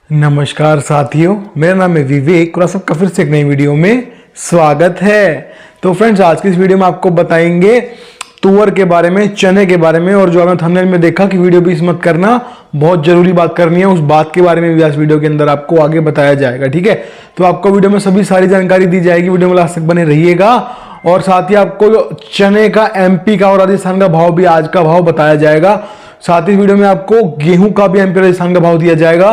नमस्कार साथियों, मेरा नाम है विवेक और आप सबका फिर से एक नई वीडियो में स्वागत है। तो फ्रेंड्स, आज की इस वीडियो में आपको बताएंगे तुअर के बारे में, चने के बारे में, और जो आपने थंबनेल में देखा कि वीडियो भी मत करना, बहुत जरूरी बात करनी है, उस बात के बारे में भी आज वीडियो के अंदर आपको आगे बताया जाएगा। ठीक है, तो आपको वीडियो में सभी सारी जानकारी दी जाएगी, वीडियो में लास्ट तक बने रहिएगा। और साथ ही आपको चने का एमपी का और राजस्थान का भाव भी, आज का भाव बताया जाएगा। साथ ही वीडियो में आपको गेहूं का भी एमपी राजस्थान का भाव दिया जाएगा।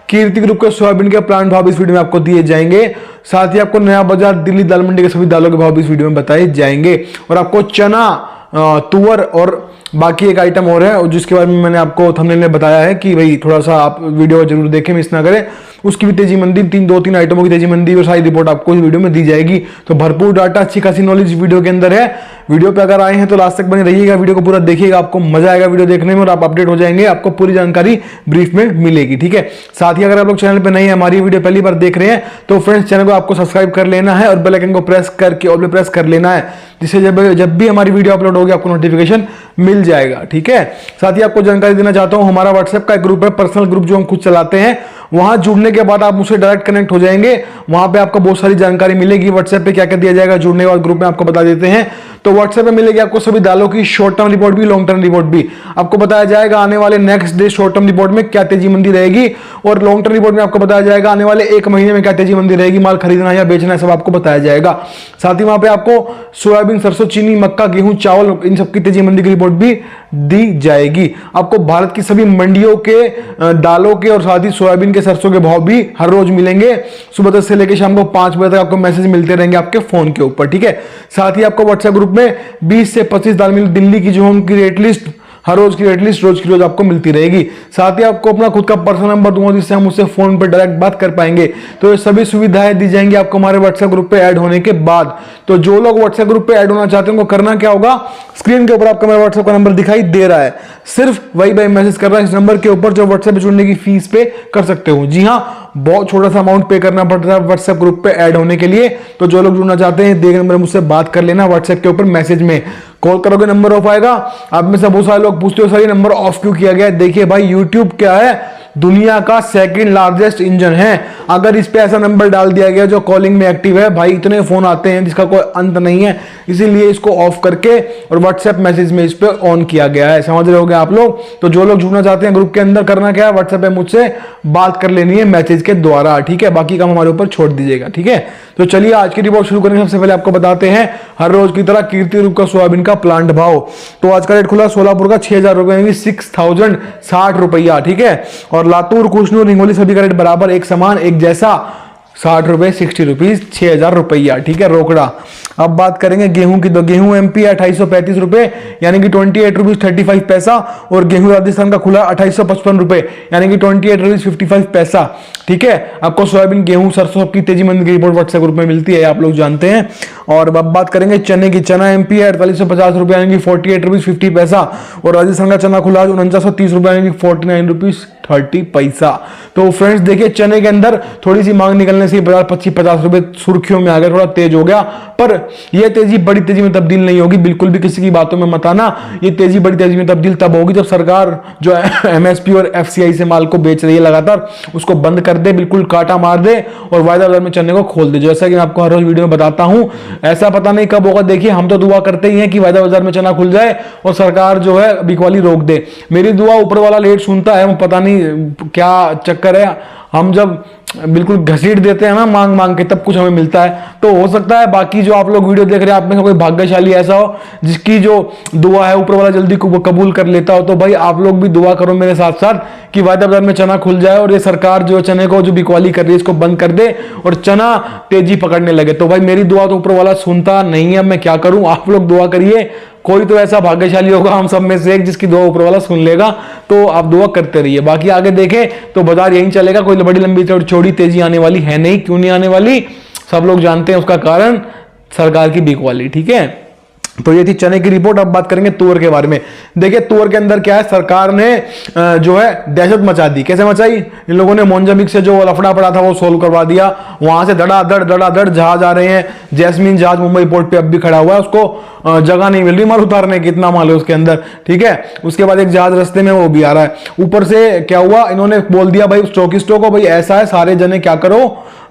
कीर्ति ग्रुप के सोयाबीन के प्लांट भाव इस वीडियो में आपको दिए जाएंगे। साथ ही आपको नया बाजार दिल्ली दाल मंडी के सभी दालों के भाव भी इस वीडियो में बताए जाएंगे। और आपको चना, तुअर और बाकी एक आइटम और है जिसके बारे में मैंने आपको थंबनेल में बताया है कि भाई थोड़ा सा आप वीडियो जरूर देखें, मिस ना करें। उसकी भी तेजी मंदी, दो तीन आइटमों की तेजी मंदी और सारी रिपोर्ट आपको इस वीडियो में दी जाएगी। तो भरपूर डाटा, अच्छी खासी नॉलेज वीडियो के अंदर है। वीडियो पे अगर आए हैं तो लास्ट तक बने रहिएगा, वीडियो को पूरा देखिएगा, आपको मजा आएगा वीडियो देखने में और आप अपडेट हो जाएंगे, आपको पूरी जानकारी ब्रीफ में मिलेगी। ठीक है, साथ ही अगर आप लोग चैनल पे नहीं है, हमारी वीडियो पहली बार देख रहे हैं, तो फ्रेंड्स चैनल को आपको सब्सक्राइब कर लेना है और बेल आइकन को प्रेस करके ऑल पे प्रेस कर लेना है, जिससे जब भी हमारी वीडियो अपलोड होगी आपको नोटिफिकेशन मिल जाएगा। ठीक है, साथ ही आपको जानकारी देना चाहता हूं, हमारा व्हाट्सएप का एक ग्रुप है, पर्सनल ग्रुप जो हम खुद चलाते हैं। वहां जुड़ने के बाद आप मुझसे डायरेक्ट कनेक्ट हो जाएंगे, वहां पे आपको बहुत सारी जानकारी मिलेगी। व्हाट्सएप पे क्या क्या दिया जाएगा जुड़ने के बाद ग्रुप में आपको बता देते हैं। तो व्हाट्सएप पे मिलेगी आपको सभी दालों की शॉर्ट टर्म रिपोर्ट भी, लॉन्ग टर्म रिपोर्ट भी। आपको बताया जाएगा आने वाले next day short term report में क्या तेजी मंदी रहेगी, और लॉन्ग टर्म रिपोर्ट में आपको बताया जाएगा आने वाले एक महीने में क्या तेजी मंदी रहेगी, माल खरीदना या बेचना है, सब आपको बताया जाएगा। साथ ही वहां पे आपको सोयाबीन, सरसों, चीनी, मक्का, गेहूं, चावल, इन सबकी तेजी मंदी की रिपोर्ट भी दी जाएगी। आपको भारत की सभी मंडियों के दालों के और साथ ही सोयाबीन के, सरसों के भाव भी हर रोज मिलेंगे। सुबह 10 से लेकर शाम को 5 बजे तक आपको मैसेज मिलते रहेंगे आपके फोन के ऊपर। ठीक है, साथ ही आपको व्हाट्सएप ग्रुप में 20 से 25 दाल मिल दिल्ली की जो उनकी रेट लिस्ट, हर रोज की रेट लिस्ट रोज की रोज आपको मिलती रहेगी। साथ ही आपको अपना खुद का पर्सनल नंबर दूंगा जिससे हम उससे फोन पर डायरेक्ट बात कर पाएंगे। तो ये सभी सुविधाएं दी जाएंगी आपको हमारे व्हाट्सएप ग्रुप पे ऐड होने के बाद। तो जो लोग व्हाट्सएप ग्रुप पे ऐड होना चाहते हैं उनको करना क्या होगा, स्क्रीन के ऊपर आपको मेरा व्हाट्सएप का नंबर दिखाई दे रहा है, सिर्फ वही भाई मैसेज कर रहा है इस नंबर के ऊपर, जो व्हाट्सएप पे जुड़ने की फीस पे कर सकते हो। जी हाँ, बहुत छोटा सा अमाउंट पे करना पड़ता है व्हाट्सएप ग्रुप पे ऐड होने के लिए। तो जो लोग जुड़ना चाहते हैं देख नंबर मुझसे बात कर लेना, व्हाट्सएप के ऊपर मैसेज में कॉल करोगे नंबर ऑफ आएगा। आप में से बहुत सारे लोग पूछते हो सर ये नंबर ऑफ क्यों किया गया है। देखिए भाई, यूट्यूब क्या है, दुनिया का सेकंड लार्जेस्ट इंजन है। अगर इस पे ऐसा नंबर डाल दिया गया जो कॉलिंग में एक्टिव है, भाई इतने फोन आते हैं जिसका कोई अंत नहीं है, इसीलिए इसको ऑफ करके और व्हाट्सएप मैसेज में इस पे ऑन किया गया है। समझ रहे होगे आप लोग। तो जो लोग जुड़ना चाहते हैं ग्रुप के अंदर, करना क्या है, व्हाट्सएप पे मुझसे बात कर लेनी है मैसेज के द्वारा। ठीक है, बाकी काम हमारे ऊपर छोड़ दीजिएगा। ठीक है, तो चलिए आज की रिपोर्ट शुरू करेंगे। सबसे पहले आपको बताते हैं हर रोज की तरह कीर्ति ग्रुप का सोयाबीन का प्लांट भाव। तो आज का रेट खुला सोलापुर का 6000 रुपए, 6060 रुपया। ठीक है, और लातूर, कुशनूर, हिंगोली सभी का रेट बराबर, एक समान, एक जैसा, 60 रुपए, 60 रुपीज, 6000 रुपया। ठीक है, रोकड़ा। अब बात करेंगे गेहूं की। तो गेहूं एमपी 2835 रुपए यानी कि 28 रुपीज 35 पैसा, और गेहूं राजस्थान का खुला 2855 रुपए यानी कि 28 रुपीज 55 पैसा। ठीक है, आपको सोयाबीन, गेहूं, सरसों की तेजी मंदी की रिपोर्ट व्हाट्सएप ग्रुप में मिलती है, आप लोग जानते हैं। और अब बात करेंगे चने की। चना एमपी है 4850 रुपए यानी कि 48 रुपीज 50 पैसा, और राजस्थान का चना खुला 4930 रुपए यानी कि 49 रुपीज 30 पैसा। तो फ्रेंड्स देखिए, चने के अंदर थोड़ी सी मांग निकलने से बाजार 25-50 रुपए सुर्खियों में आ गया, थोड़ा तेज हो गया। पर यह तेजी बड़ी तेजी में तब्दील नहीं होगी, बिल्कुल भी किसी की बातों में मत आना। ये तेजी बड़ी तेजी में तब्दील तब होगी जब सरकार जो एमएसपी और एफसीआई से माल को बेच रही है लगातार, उसको बंद कर दे, बिल्कुल काटा मार दे और वायदा बाजार में चने को खोल दे। जैसा कि मैं आपको हर रोज वीडियो में बताता हूं, ऐसा पता नहीं कब होगा। देखिए, हम तो दुआ करते ही हैं कि वायदा बाजार में चना खुल जाए और सरकार जो है बिकवाली रोक दे। मेरी दुआ ऊपर वाला लेट सुनता है, पता नहीं क्या चक्कर है। हम जब बिल्कुल घसीट देते हैं ना मांग मांग के, तब कुछ हमें मिलता है। तो हो सकता है बाकी जो आप लोग वीडियो देख रहे हैं आप में से कोई भाग्यशाली ऐसा हो जिसकी जो दुआ है ऊपर वाला जल्दी को कबूल कर लेता हो। तो भाई आप लोग भी दुआ करो मेरे साथ साथ कि वायदा बाजार में चना खुल जाए और ये सरकार जो चने को जो बिकवाली कर रही है इसको बंद कर दे और चना तेजी पकड़ने लगे। तो भाई मेरी दुआ तो ऊपर वाला सुनता नहीं है, मैं क्या करूं। आप लोग दुआ करिए, कोई तो ऐसा भाग्यशाली होगा हम सब में से एक जिसकी दुआ ऊपर वाला सुन लेगा। तो आप दुआ करते रहिए। बाकी आगे देखें तो बाजार यहीं चलेगा, कोई बड़ी लंबी चौड़ी तेजी आने वाली है नहीं। क्यों नहीं आने वाली, सब लोग जानते हैं, उसका कारण सरकार की बिकवाली। ठीक है, तो ये थी चने की रिपोर्ट। अब बात करेंगे तुअर के बारे में। देखिए तुअर के अंदर क्या है, सरकार ने जो है दहशत मचा दी। कैसे मचाई? इन लोगों ने मोजाम्बिक से जो लफड़ा पड़ा था वो सोल्व करवा दिया, वहां से धड़ाधड़ जहाज आ रहे हैं। जैस्मीन जहाज मुंबई पोर्ट पे अब भी खड़ा हुआ है, उसको जगह नहीं मिल रही माल उतारने की, इतना माल है उसके अंदर, ठीक है। उसके बाद एक जहाज रास्ते में वो भी आ रहा है। ऊपर से क्या हुआ, इन्होंने बोल दिया भाई स्टॉकिस्टों को, भाई ऐसा है सारे जने क्या करो,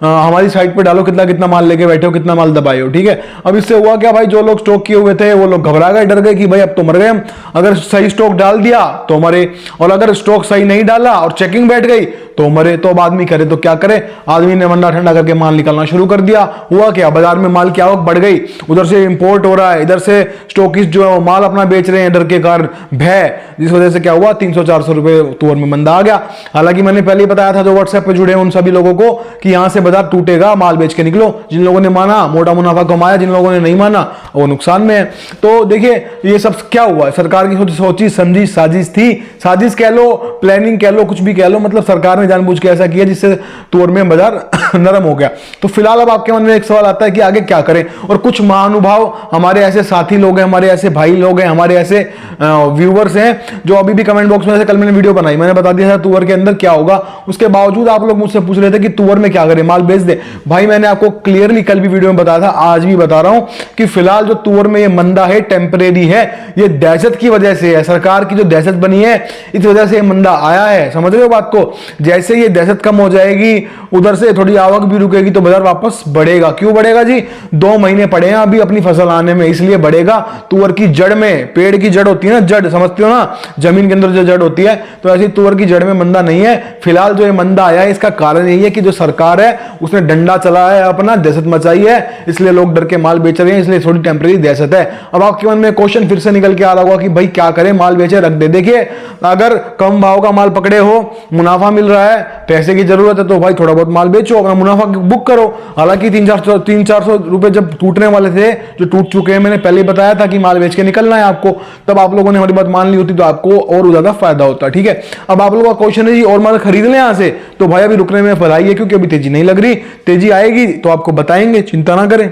हमारी साइड पे डालो, कितना कितना माल लेके बैठे हो, कितना माल दबाए हो, ठीक है। अब इससे हुआ क्या भाई, जो लोग स्टॉक किए हुए थे वो लोग घबरा गए, डर गए कि भाई अब तो मर गए हम। अगर सही स्टॉक डाल दिया तो मरे, और अगर स्टॉक सही नहीं डाला और चेकिंग बैठ गई तो मरे। तो अब आदमी करे तो क्या करे, आदमी ने मंडा ठंडा करके माल निकालना शुरू कर दिया। हुआ क्या, बाजार में माल की आवक बढ़ गई, उधर से इंपोर्ट हो रहा है, इधर से स्टॉकिस्ट जो है वो माल अपना बेच रहे हैं डर के कारण, भय, जिस वजह से क्या हुआ 300-400 रुपए तुअर में मंदा आ गया। हालांकि मैंने पहले ही बताया था जो व्हाट्सएप पे जुड़े हैं उन सभी लोगों को कि यहां से बाजार टूटेगा, माल बेच के निकलो। जिन लोगों ने माना मोटा मुनाफा कमाया, जिन लोगों ने नहीं माना वो नुकसान में है। तो देखिए ये सब क्या हुआ, सरकार की सोची समझी साजिश थी, साजिश कह लो, प्लानिंग कह लो, कुछ भी कह लो, मतलब सरकार ने जानबूझ के ऐसा किया जिससे तुअर में बाजार नरम हो गया। तो फिलहाल अब आपके मन में एक सवाल आता है कि आगे क्या करें, और कुछ महानुभाव हमारे ऐसे साथी लोग हैं, हमारे ऐसे भाई लोग हैं, हमारे ऐसे व्यूवर्स हैं जो अभी भी कमेंट बॉक्स में, कल मैंने वीडियो बनाई, मैंने बता दिया था तुअर के अंदर क्या होगा, उसके बावजूद आप लोग मुझसे पूछ रहे थे कि तुअर में क्या करें, माल बेच दे। भाई मैंने आपको क्लियरली कल भी वीडियो में बताया था, आज भी बता रहा हूं कि फिलहाल जो तुअर में ये मंदा है टेम्परेरी है, ये दहशत की वजह से है, सरकार की जो दहशत बनी है इस वजह से मंदा आया है। समझ रहे हो बात को? जैसे ये दहशत कम हो जाएगी, उधर से थोड़ी आवक भी रुकेगी तो बाजार वापस बढ़ेगा। क्यों बढ़ेगा जी? 2 महीने पड़े हैं अभी अपनी फसल आने में, इसलिए बढ़ेगा। तुअर की जड़ में, पेड़ की जड़ होती है ना, जड़ समझते हो ना, जमीन के अंदर जो जड़ होती है, तो ऐसी तुअर की जड़ में मंदा नहीं है। फिलहाल जो ये मंदा आया है इसका कारण यही है कि जो सरकार है उसने डंडा चलाया है अपना, दहशत मचाई है, इसलिए लोग डर के माल बेच रहे हैं, इसलिए थोड़ी टेम्परेरी दहशत है। अब आपके मन में क्वेश्चन फिर से निकल के आ रहा होगा कि भाई क्या करें, माल बेचे रख दे। देखिए अगर कम भाव का माल पकड़े हो, मुनाफा मिल रहा है, पैसे की जरूरत है, तो भाई थोड़ा बहुत माल बेचो, अपना मुनाफा बुक करो। हालांकि 300-400 रुपए जब टूटने वाले थे, जो टूट चुके हैं, मैंने पहले ही बताया था कि माल बेच के निकलना है आपको, तब आप लोगों ने हमारी बात मान ली होती तो आपको और ज्यादा फायदा होता, ठीक है। अब आप लोगों का क्वेश्चन है जी और माल खरीद लें यहां से, तो भाई अभी रुकने में भलाई है, क्योंकि अभी तेजी नहीं लग रही, तेजी आएगी तो आपको बताएंगे, चिंता ना करें,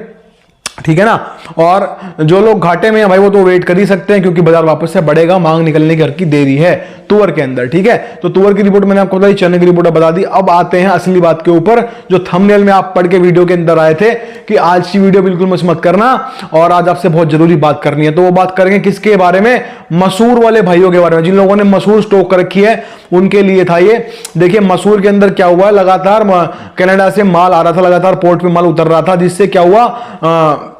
ठीक है ना। और जो लोग घाटे में हैं भाई वो तो वेट कर ही सकते हैं, क्योंकि बाजार वापस से बढ़ेगा, मांग निकलने की हल्की देरी है तुअर के अंदर, ठीक है। तो तुअर की रिपोर्ट मैंने आपको बताई, चने की रिपोर्ट बता दी। अब आते हैं असली बात के ऊपर, जो थंबनेल में आप पढ़ के वीडियो के अंदर आए थे कि आज की वीडियो बिल्कुल मिस मत करना, और आज आपसे बहुत जरूरी बात करनी है। तो वो बात करेंगे किसके बारे में? मसूर वाले भाइयों के बारे में, जिन लोगों ने मसूर स्टॉक कर रखी है उनके लिए था ये। देखिए मसूर के अंदर क्या हुआ, लगातार कनाडा से माल आ रहा था, लगातार पोर्ट पे माल उतर रहा था, जिससे क्या हुआ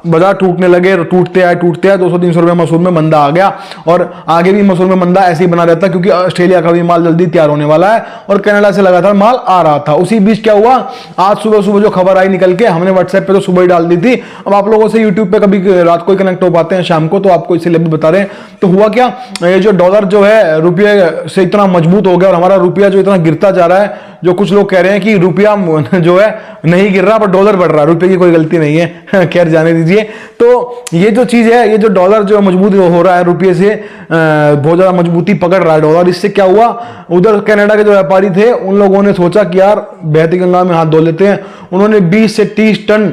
बाजार टूटने लगे, टूटते आए 200-300 रुपए मसूर में मंदा आ गया। और आगे भी मसूर में मंदा ऐसे ही बना रहता है, क्योंकि ऑस्ट्रेलिया का भी माल जल्दी तैयार होने वाला है और कनाडा से लगातार माल आ रहा था। उसी बीच क्या हुआ, आज सुबह सुबह जो खबर आई निकल के, हमने व्हाट्सएप पे तो सुबह ही डाल दी थी, अब आप लोगों से यूट्यूब पे कभी रात को ही कनेक्ट हो पाते हैं शाम को, तो आपको इसलिए भी बता रहे हैं। तो हुआ क्या, ये जो डॉलर जो है रुपये से इतना मजबूत हो गया, और हमारा रुपया जो इतना गिरता जा रहा है, जो कुछ लोग कह रहे हैं कि रुपया जो है नहीं गिर रहा पर डॉलर बढ़ रहा है, रुपये की कोई गलती नहीं है, खैर जाने दीजिए। तो ये जो चीज है, ये जो डॉलर जो मजबूत हो रहा है, रुपये से बहुत ज्यादा मजबूती पकड़ रहा है डॉलर, इससे क्या हुआ, उधर कनाडा के जो व्यापारी थे उन लोगों ने सोचा कि यार बहती गंगा में हाथ धो लेते हैं। उन्होंने 20 से 30 टन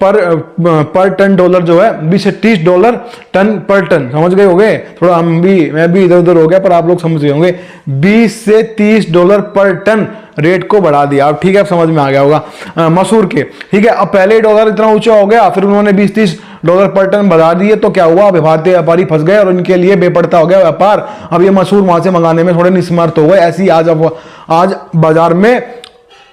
पर टन डॉलर जो है, 20 से 30 डॉलर टन पर टन, समझ गए होंगे, थोड़ा मैं भी इधर उधर हो गया पर आप लोग समझ गए होंगे, 20 से 30 डॉलर पर टन रेट को बढ़ा दिया। अब ठीक है, अब समझ में आ गया होगा मसूर के, ठीक है। अब पहले डॉलर इतना ऊंचा हो गया, फिर उन्होंने 20-30 डॉलर पर टन बढ़ा दिए, तो क्या हुआ, भारतीय व्यापारी फंस गए और इनके लिए बेपड़ता हो गया व्यापार। अब ये मसूर वहां से मंगाने में थोड़े निस्मर्थ हो गए। ऐसी आज बाजार में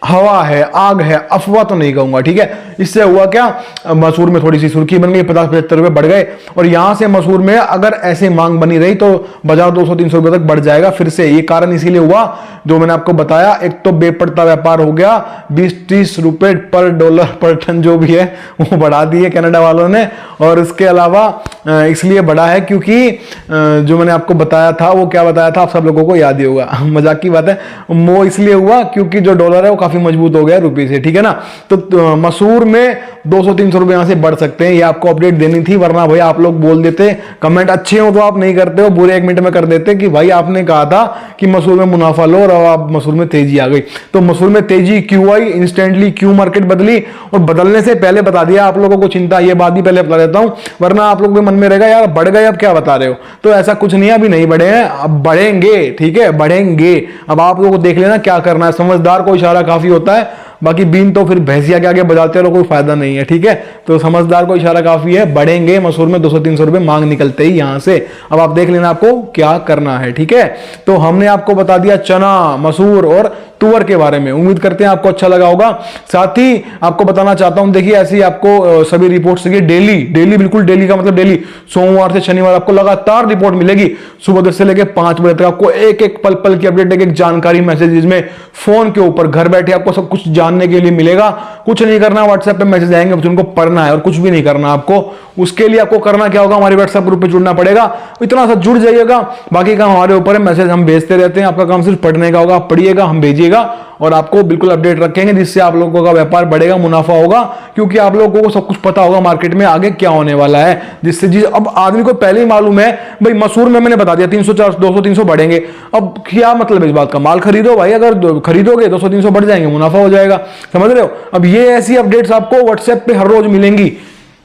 हवा है, आग है, अफवाह तो नहीं कहूंगा, ठीक है। इससे हुआ क्या, मसूर में थोड़ी सी सुर्खी बन गई, 50-75 रुपए बढ़ गए, और यहां से मसूर में अगर ऐसे मांग बनी रही तो बाजार 200-300 रुपए तक बढ़ जाएगा फिर से। ये कारण इसीलिए हुआ जो मैंने आपको बताया, एक तो बेपड़ता व्यापार हो गया, 20-30 रुपए पर डॉलर पर टन जो भी है वो बढ़ा दिए कनाडा वालों ने। और इसके अलावा इसलिए बढ़ा है क्योंकि जो मैंने आपको बताया था, वो क्या बताया था आप सब लोगों को याद ही होगा, मजाक की बात है, वो इसलिए हुआ क्योंकि जो डॉलर है वो काफी मजबूत हो गया रुपये से, ठीक है ना। तो मसूर में 200-300 रुपए यहां से बढ़ सकते हैं, ये आपको अपडेट देनी थी, वरना भाई आप लोग बोल देते कमेंट अच्छे हो तो आप नहीं करते हो, बुरे 1 मिनट में कर देते कि भाई आपने कहा था कि मसूर में मुनाफा लो और अब मसूर में तेजी आ गई। तो मसूर में तेजी क्यों आई, इंस्टेंटली क्यों मार्केट बदली, और बदलने से पहले बता दिया आप लोगों को, चिंता ये बात भी पहले बता देता हूं, वरना आप लोगों के मन में रहेगा यार बढ़ गए अब क्या बता रहे हो। तो ऐसा कुछ नहीं है, अभी नहीं बढ़े हैं, अब बढ़ेंगे, ठीक है, बढ़ेंगे। अब आप लोगों को देख लेना क्या करना है, समझदार को इशारा काफी होता है, बाकी बीन तो फिर भैंसिया के आगे बजाते रहो, कोई फायदा नहीं है, ठीक है। तो समझदार को इशारा काफी है, बढ़ेंगे मसूर में 200-300 रुपए मांग निकलते ही यहां से। अब आप देख लेना आपको क्या करना है, ठीक है। तो हमने आपको बता दिया चना, मसूर और तुअर के बारे में, उम्मीद करते हैं आपको अच्छा लगा होगा। साथ ही आपको बताना चाहता हूं, देखिए ऐसी आपको सभी रिपोर्ट्स डेली बिल्कुल डेली का मतलब डेली सोमवार से शनिवार आपको लगातार रिपोर्ट मिलेगी, सुबह 10 से लेकर 5 बजे तक आपको एक एक पल पल की अपडेट, एक जानकारी मैसेज में फोन के ऊपर घर बैठे आपको सब कुछ जानने के लिए मिलेगा। कुछ नहीं करना, व्हाट्सएप पे मैसेज आएंगे, उनको पढ़ना है और कुछ भी नहीं करना आपको। उसके लिए आपको करना क्या होगा, हमारे व्हाट्सएप ग्रुप पे जुड़ना पड़ेगा, इतना सा जुड़ जाइएगा, बाकी काम हमारे ऊपर है, मैसेज हम भेजते रहते हैं, आपका काम सिर्फ पढ़ने का होगा, आप पढ़िएगा, हम भेजिएगा और आपको बिल्कुल अपडेट रखेंगे, जिससे आप लोगों का व्यापार बढ़ेगा, मुनाफा होगा, क्योंकि आप लोगों को सब कुछ पता होगा मार्केट में आगे क्या होने वाला है, जिससे जी अब आदमी को पहले ही मालूम है भाई मसूर में मैंने बता दिया 300 400 200 300 बढ़ेंगे। अब क्या मतलब इस बात का, माल खरीदो भाई, अगर खरीदोगे 200-300 बढ़ जाएंगे, मुनाफा हो जाएगा, समझ रहे हो। अब ये ऐसी अपडेट्स आपको व्हाट्सएप पे हर रोज मिलेंगी,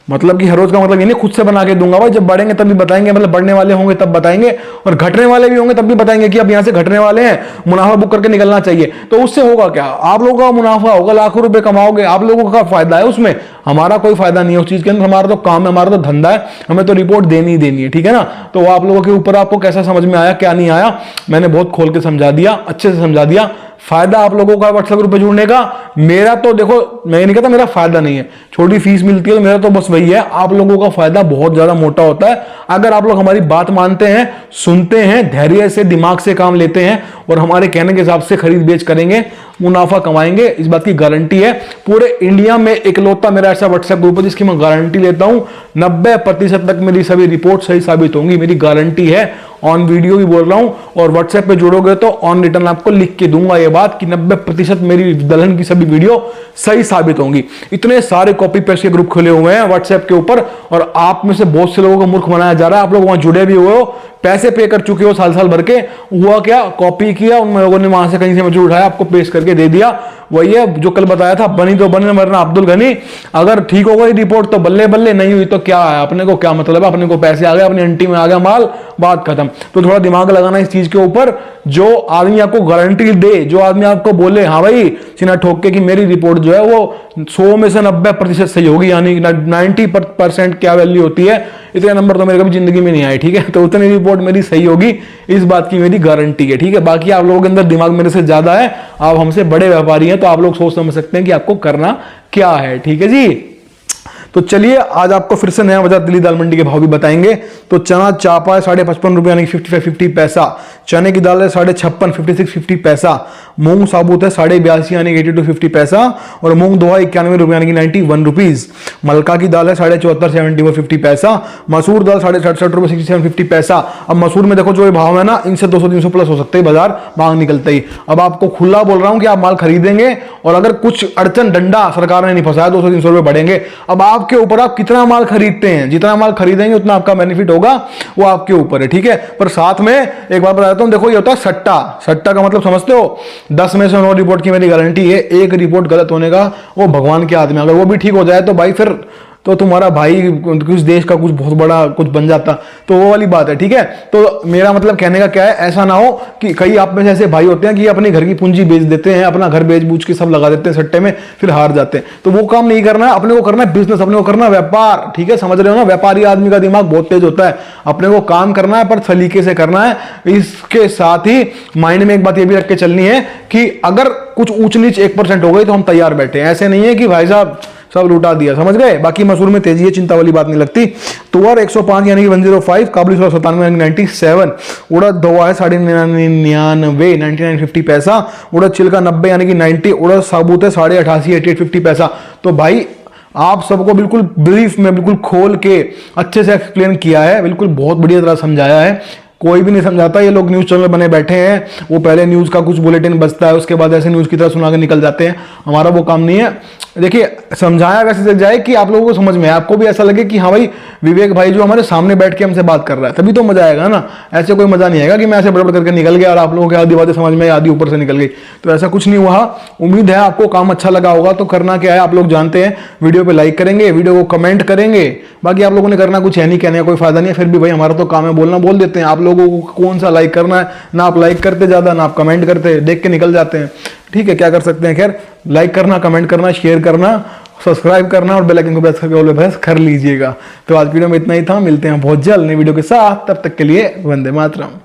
मतलब कि हर रोज का मतलब ये नहीं खुद से बना के दूंगा भाई, जब बढ़ेंगे तब भी बताएंगे, मतलब बढ़ने वाले होंगे तब बताएंगे, और घटने वाले भी होंगे तब भी बताएंगे कि अब यहां से घटने वाले हैं, मुनाफा बुक करके निकलना चाहिए। तो उससे होगा क्या, आप लोगों का मुनाफा होगा, लाखों रुपए कमाओगे, आप लोगों का फायदा है उसमें, हमारा कोई फायदा नहीं है उस चीज के अंदर, हमारा तो काम है, हमारा तो धंधा है, हमें तो रिपोर्ट देनी ही देनी है, ठीक है ना। तो आप लोगों के ऊपर आपको कैसा समझ में आया क्या नहीं आया, मैंने बहुत खोल के समझा दिया, अच्छे से समझा दिया। फायदा आप लोगों का व्हाट्सएप ग्रुप पे जुड़ने का, मेरा तो देखो मैं नहीं कहता मेरा फायदा नहीं है, छोटी फीस मिलती है तो मेरा तो बस वही है, आप लोगों का फायदा बहुत ज्यादा मोटा होता है अगर आप लोग हमारी बात मानते हैं, सुनते हैं, धैर्य से दिमाग से काम लेते हैं और हमारे कहने के हिसाब से खरीद बेच करेंगे, मुनाफा कमाएंगे, इस बात की गारंटी है। पूरे इंडिया में इकलौता मेरा ऐसा व्हाट्सएप ग्रुप है जिसकी मैं गारंटी लेता हूं 90% तक मेरी सभी रिपोर्ट सही साबित होंगी, मेरी गारंटी है, ऑन वीडियो भी बोल रहा हूं। और व्हाट्सएप पे जुड़ोगे तो ऑन रिटर्न आपको लिख के दूंगा ये बात कि 90% मेरी दलहन की सभी वीडियो सही साबित होंगी। इतने सारे कॉपी पेस्ट के ग्रुप खुले हुए हैं व्हाट्सएप के ऊपर, और आप में से बहुत से लोगों को मूर्ख बनाया जा रहा है, आप लोग वहां जुड़े भी हुए हो, पैसे पे कर चुके हो साल भर के, हुआ क्या, कॉपी किया, उन लोगों ने वहां से कहीं से मजूर उठाया, आपको पेश करके दे दिया। वही है जो कल बताया था, बनी तो बने वरना अब्दुल गनी, अगर ठीक हो गई रिपोर्ट तो बल्ले बल्ले, नहीं हुई तो क्या है, अपने को क्या मतलब है, अपने को पैसे आ गए, अपनी अंटी में आ गया माल, बात खत्म। तो थोड़ा दिमाग लगाना इस चीज के ऊपर, जो आदमी आपको गारंटी दे, जो आदमी आपको बोले हाँ भाई सीना ठोक के कि मेरी रिपोर्ट जो है वो 100 में से 90% सही होगी, यानी 90% क्या वैल्यू होती है, इतने नंबर तो मेरे कभी जिंदगी में नहीं आए, ठीक है, तो उतनी रिपोर्ट मेरी सही होगी, इस बात की मेरी गारंटी है, ठीक है। बाकी आप लोगों के अंदर दिमाग मेरे से ज्यादा है, आप हमसे बड़े व्यापारी हैं, तो आप लोग सोच समझ सकते हैं कि आपको करना क्या है, ठीक है जी। तो चलिए आज आपको फिर से नया बाजार दिल्ली दाल मंडी के भाव भी बताएंगे। तो चना चापा है 55.5 रुपये यानी 55-50 पैसा, चने की दाल है 56.5 56-50 पैसा, मूंग साबुत है 82.5 यानी 82-50 पैसा, और मूंग दोहा 91 रुपये यानी 91 रुपीज, मलका की दाल है 74.5 71-50 पैसा, मसूर दाल 67.5 रुपये 67-50 पैसा। अब मसूर में देखो जो ये भाव है ना, इनसे 200-300 प्लस हो सकते हैं बाजार मांग निकलते ही। अब आपको खुला बोल रहा हूं कि आप माल खरीदेंगे, और अगर कुछ अड़चन डंडा सरकार ने नहीं फंसाया 200-300 रुपये बढ़ेंगे। अब आपके ऊपर आप कितना माल खरीदते हैं, जितना माल खरीदेंगे उतना आपका बेनिफिट होगा, वो आपके ऊपर है, ठीक है। पर साथ में एक बात बता देता हूं, देखो ये होता है सट्टा, सट्टा का मतलब समझते हो, 10 में से 9 रिपोर्ट की मेरी गारंटी है, एक रिपोर्ट गलत होने का वो भगवान के हाथ में, अगर वो भी ठीक हो जाए तो भाई फिर तो तुम्हारा भाई कुछ देश का कुछ बहुत बड़ा कुछ बन जाता, तो वो वाली बात है, ठीक है। तो मेरा मतलब कहने का क्या है, ऐसा ना हो कि कई आप में से ऐसे भाई होते हैं कि अपने घर की पूंजी बेच देते हैं, अपना घर बेच बूझ के सब लगा देते हैं सट्टे में, फिर हार जाते हैं। तो वो काम नहीं करना है, अपने को करना है बिजनेस, अपने को करना है व्यापार, ठीक है, समझ रहे हो ना। व्यापारी आदमी का दिमाग बहुत तेज होता है, अपने को काम करना है पर सलीके से करना है। इसके साथ ही माइंड में एक बात ये भी रख के चलनी है कि अगर कुछ ऊंच नीच 1% हो गई तो हम तैयार बैठे हैं, ऐसे नहीं है कि भाई साहब सब लूटा दिया, समझ गए। बाकी मसूर में तेजी है, चिंता वाली बात नहीं लगती। तुअर 105 यानी कि 105, काबुली 97 यानी 97, उड़द दोवा है 99.99 99.50 पैसा, उड़द छिलका 90 यानी कि 90, उड़द साबुत है 88.5 88.50 पैसा। तो भाई आप सबको बिल्कुल ब्रीफ में बिल्कुल खोल के अच्छे से एक्सप्लेन किया है, बिल्कुल बहुत बढ़िया तरह समझाया है। कोई भी नहीं समझाता। ये लोग न्यूज़ चैनल बने बैठे हैं, वो पहले न्यूज़ का कुछ बुलेटिन बजता है, उसके बाद ऐसे न्यूज़ की तरह सुना के निकल जाते हैं। हमारा वो काम नहीं है। देखिए, समझाया वैसे जाए कि आप लोगों को समझ में आए, आपको भी ऐसा लगे कि हाँ भाई विवेक भाई जो हमारे सामने बैठ के हमसे बात कर रहा है, तभी तो मजा आएगा ना। ऐसे कोई मजा नहीं आएगा कि मैं ऐसे बड़बड़ करके निकल गया और आप लोगों की आधी बातें समझ में आधी ऊपर से निकल गई। तो ऐसा कुछ नहीं हुआ। उम्मीद है आपको काम अच्छा लगा होगा। तो करना क्या है, आप लोग जानते हैं, वीडियो पे लाइक करेंगे, वीडियो को कमेंट करेंगे। बाकी आप लोगों ने करना कुछ है नहीं, कहने का कोई फायदा नहीं है। फिर भी भाई हमारा तो काम है बोलना, बोल देते हैं। आप लोगों को कौन सा लाइक करना है, ना आप लाइक करते ज्यादा, ना आप कमेंट करते, देख के निकल जाते हैं। ठीक है, क्या कर सकते हैं। खैर, लाइक करना, कमेंट करना, शेयर करना, सब्सक्राइब करना और बेल आइकन को प्रेस करके ऑल प्रेस कर लीजिएगा। तो आज वीडियो में इतना ही था। मिलते हैं बहुत जल्द नई वीडियो के साथ। तब तक के लिए वंदे मातरम।